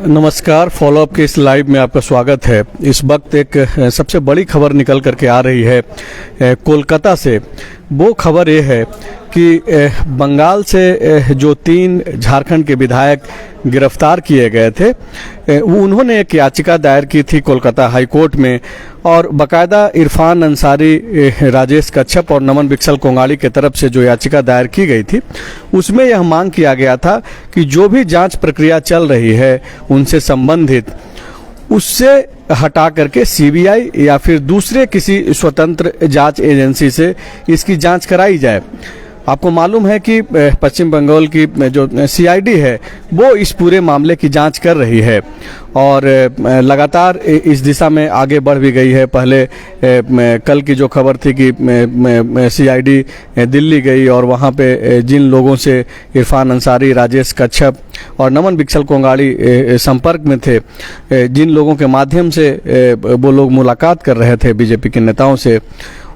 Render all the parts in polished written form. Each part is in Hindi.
नमस्कार। फॉलोअप के इस लाइव में आपका स्वागत है। इस वक्त एक सबसे बड़ी खबर निकल करके आ रही है कोलकाता से। वो खबर ये है कि बंगाल से जो 3 झारखंड के विधायक गिरफ्तार किए गए थे, उन्होंने एक याचिका दायर की थी कोलकाता हाई कोर्ट में, और बाकायदा इरफान अंसारी, राजेश कच्छप और नमन विकसल कोंगाड़ी के तरफ से जो याचिका दायर की गई थी, उसमें यह मांग किया गया था कि जो भी जांच प्रक्रिया चल रही है उनसे संबंधित, उससे हटा करके सीबीआई या फिर दूसरे किसी स्वतंत्र जांच एजेंसी से इसकी जांच कराई जाए। आपको मालूम है कि पश्चिम बंगाल की जो सीआईडी है वो इस पूरे मामले की जांच कर रही है और लगातार इस दिशा में आगे बढ़ भी गई है। पहले कल की जो खबर थी कि सीआईडी दिल्ली गई और वहाँ पे जिन लोगों से इरफान अंसारी, राजेश कच्छप और नमन विकसल कोंगाड़ी संपर्क में थे, जिन लोगों के माध्यम से वो लोग मुलाकात कर रहे थे बीजेपी के नेताओं से,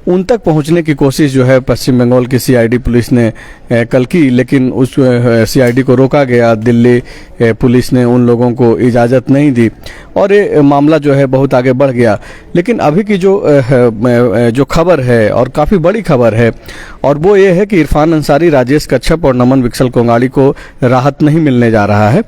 उन तक पहुंचने की कोशिश जो है पश्चिम बंगाल की सीआईडी पुलिस ने कल की, लेकिन उस सीआईडी को रोका गया। दिल्ली पुलिस ने उन लोगों को इजाज़त नहीं दी और ये मामला जो है बहुत आगे बढ़ गया। लेकिन अभी की जो खबर है और काफ़ी बड़ी खबर है, और वो ये है कि इरफान अंसारी, राजेश कच्छप और नमन विकसल कोंगाड़ी को राहत नहीं मिलने जा रहा है।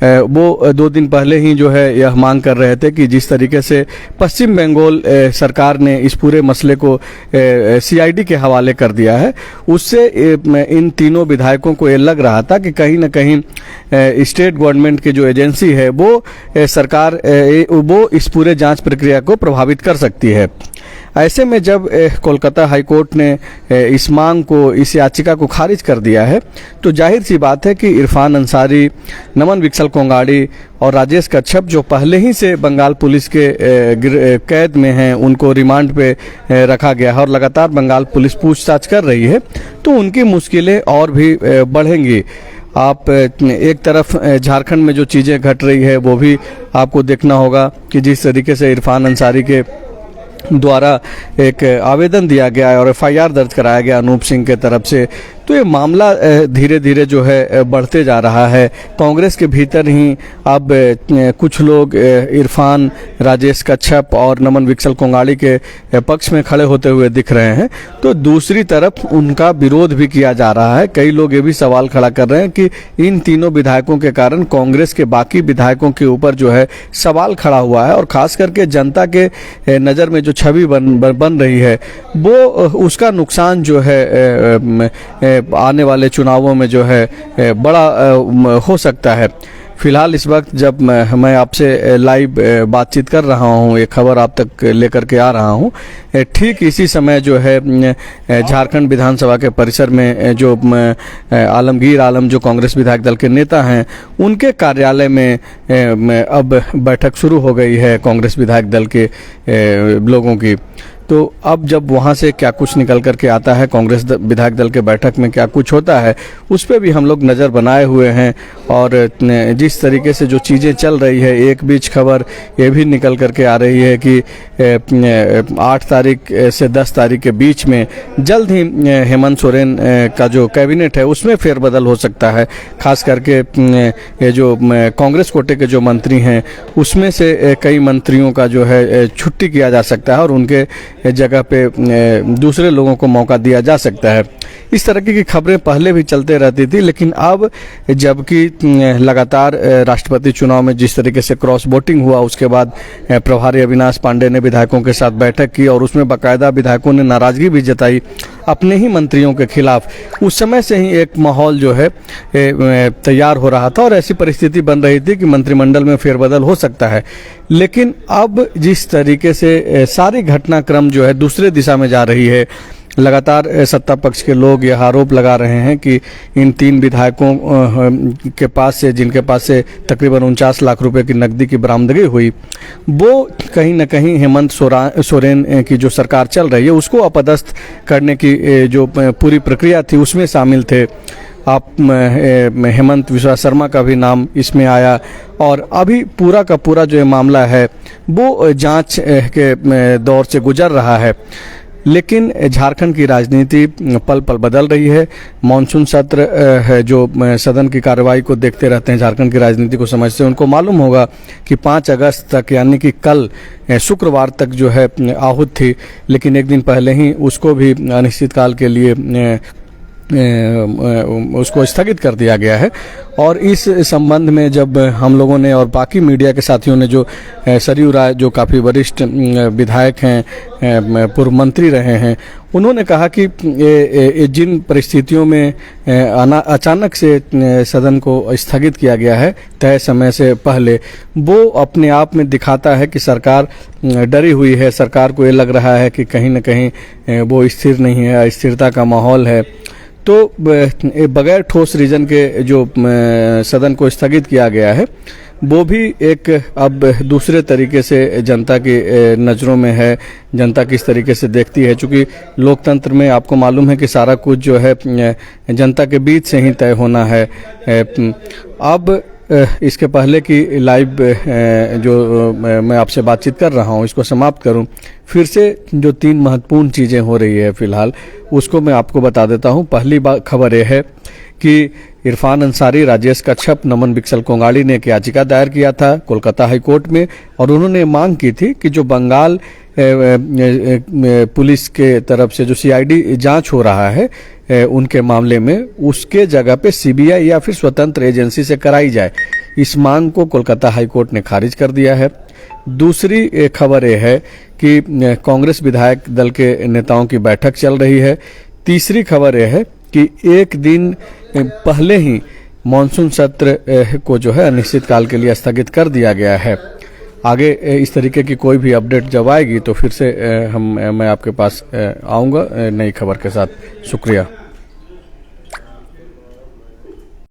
वो 2 दिन पहले ही जो है यह मांग कर रहे थे कि जिस तरीके से पश्चिम बंगाल सरकार ने इस पूरे मसले को सीआईडी के हवाले कर दिया है, उससे इन तीनों विधायकों को ये लग रहा था कि कहीं ना कहीं स्टेट गवर्नमेंट की जो एजेंसी है वो सरकार वो इस पूरे जांच प्रक्रिया को प्रभावित कर सकती है। ऐसे में जब कोलकाता हाई कोर्ट ने इस मांग को, इस याचिका को खारिज कर दिया है, तो जाहिर सी बात है कि इरफान अंसारी, नमन विकसल कोंगाड़ी और राजेश कच्छप, जो पहले ही से बंगाल पुलिस के कैद में हैं, उनको रिमांड पे रखा गया है और लगातार बंगाल पुलिस पूछताछ कर रही है, तो उनकी मुश्किलें और भी बढ़ेंगी। आप एक तरफ झारखंड में जो चीज़ें घट रही है वो भी आपको देखना होगा कि जिस तरीके से इरफान अंसारी के द्वारा एक आवेदन दिया गया है और एफआईआर दर्ज कराया गया अनूप सिंह के तरफ से, तो ये मामला धीरे धीरे जो है बढ़ते जा रहा है। कांग्रेस के भीतर ही अब कुछ लोग इरफान, राजेश कच्छप और नमन विकसल कोंगाड़ी के पक्ष में खड़े होते हुए दिख रहे हैं, तो दूसरी तरफ उनका विरोध भी किया जा रहा है। कई लोग ये भी सवाल खड़ा कर रहे हैं कि इन तीनों विधायकों के कारण कांग्रेस के बाकी विधायकों के ऊपर जो है सवाल खड़ा हुआ है, और खास करके जनता के नज़र में जो छवि बन रही है वो उसका नुकसान जो है आने वाले चुनावों में जो है बड़ा हो सकता है। फिलहाल इस वक्त जब मैं आपसे लाइव बातचीत कर रहा हूँ, ये खबर आप तक लेकर के आ रहा हूँ, ठीक इसी समय जो है झारखंड विधानसभा के परिसर में जो आलमगीर आलम, जो कांग्रेस विधायक दल के नेता हैं, उनके कार्यालय में अब बैठक शुरू हो गई है कांग्रेस विधायक दल के लोगों की। तो अब जब वहाँ से क्या कुछ निकल करके आता है, कांग्रेस विधायक दल के बैठक में क्या कुछ होता है, उस पर भी हम लोग नज़र बनाए हुए हैं। और जिस तरीके से जो चीज़ें चल रही है, एक बीच खबर ये भी निकल करके आ रही है कि 8 तारीख से 10 तारीख के बीच में जल्द ही हेमंत सोरेन का जो कैबिनेट है उसमें फेरबदल हो सकता है। खास करके ये जो कांग्रेस कोटे के जो मंत्री हैं उसमें से कई मंत्रियों का जो है छुट्टी किया जा सकता है और उनके जगह पे दूसरे लोगों को मौका दिया जा सकता है। इस तरह की खबरें पहले भी चलते रहती थी, लेकिन अब जबकि लगातार राष्ट्रपति चुनाव में जिस तरीके से क्रॉस वोटिंग हुआ, उसके बाद प्रभारी अविनाश पांडे ने विधायकों के साथ बैठक की और उसमें बाकायदा विधायकों ने नाराजगी भी जताई अपने ही मंत्रियों के खिलाफ। उस समय से ही एक माहौल जो है तैयार हो रहा था और ऐसी परिस्थिति बन रही थी कि मंत्रिमंडल में फेरबदल हो सकता है। लेकिन अब जिस तरीके से सारी घटनाक्रम जो है दूसरे दिशा में जा रही है, लगातार सत्ता पक्ष के लोग यह आरोप लगा रहे हैं कि इन 3 विधायकों के पास से, जिनके पास से तकरीबन 49 लाख रुपए की नकदी की बरामदगी हुई, वो कहीं न कहीं हेमंत सोरेन की जो सरकार चल रही है उसको अपदस्थ करने की जो पूरी प्रक्रिया थी उसमें शामिल थे। आप हेमंत विश्वा शर्मा का भी नाम इसमें आया और अभी पूरा का पूरा जो मामला है वो जांच के दौर से गुजर रहा है। लेकिन झारखंड की राजनीति पल पल बदल रही है। मानसून सत्र है जो सदन की कार्रवाई को देखते रहते हैं, झारखंड की राजनीति को समझते हैं, उनको मालूम होगा कि 5 अगस्त तक यानी कि कल शुक्रवार तक जो है आहूत थी, लेकिन एक दिन पहले ही उसको भी अनिश्चितकाल के लिए उसको स्थगित कर दिया गया है। और इस संबंध में जब हम लोगों ने और बाकी मीडिया के साथियों ने जो सरयू राय जो काफ़ी वरिष्ठ विधायक हैं, पूर्व मंत्री रहे हैं, उन्होंने कहा कि जिन परिस्थितियों में अचानक से सदन को स्थगित किया गया है तय समय से पहले, वो अपने आप में दिखाता है कि सरकार डरी हुई है, सरकार को ये लग रहा है कि कहीं न कहीं वो स्थिर नहीं है, अस्थिरता का माहौल है। तो बगैर ठोस रीजन के जो सदन को स्थगित किया गया है वो भी एक अब दूसरे तरीके से जनता की नज़रों में है, जनता किस तरीके से देखती है। चूँकि लोकतंत्र में आपको मालूम है कि सारा कुछ जो है जनता के बीच से ही तय होना है। अब इसके पहले की लाइव जो मैं आपसे बातचीत कर रहा हूँ इसको समाप्त करूँ, फिर से जो 3 महत्वपूर्ण चीज़ें हो रही है फिलहाल उसको मैं आपको बता देता हूँ। पहली खबर यह है कि इरफान अंसारी, राजेश कच्छप, नमन बिक्सल कोंगाड़ी ने एक याचिका दायर किया था कोलकाता हाई कोर्ट में, और उन्होंने मांग की थी कि जो बंगाल पुलिस के तरफ से जो सीआईडी जांच हो रहा है उनके मामले में, उसके जगह पे सीबीआई या फिर स्वतंत्र एजेंसी से कराई जाए। इस मांग को कोलकाता हाई कोर्ट ने खारिज कर दिया है। दूसरी खबर यह है कि कांग्रेस विधायक दल के नेताओं की बैठक चल रही है। तीसरी खबर यह है कि एक दिन पहले ही मानसून सत्र को जो है अनिश्चितकाल के लिए स्थगित कर दिया गया है। आगे इस तरीके की कोई भी अपडेट जब आएगी तो फिर से मैं आपके पास आऊँगा नई खबर के साथ। शुक्रिया।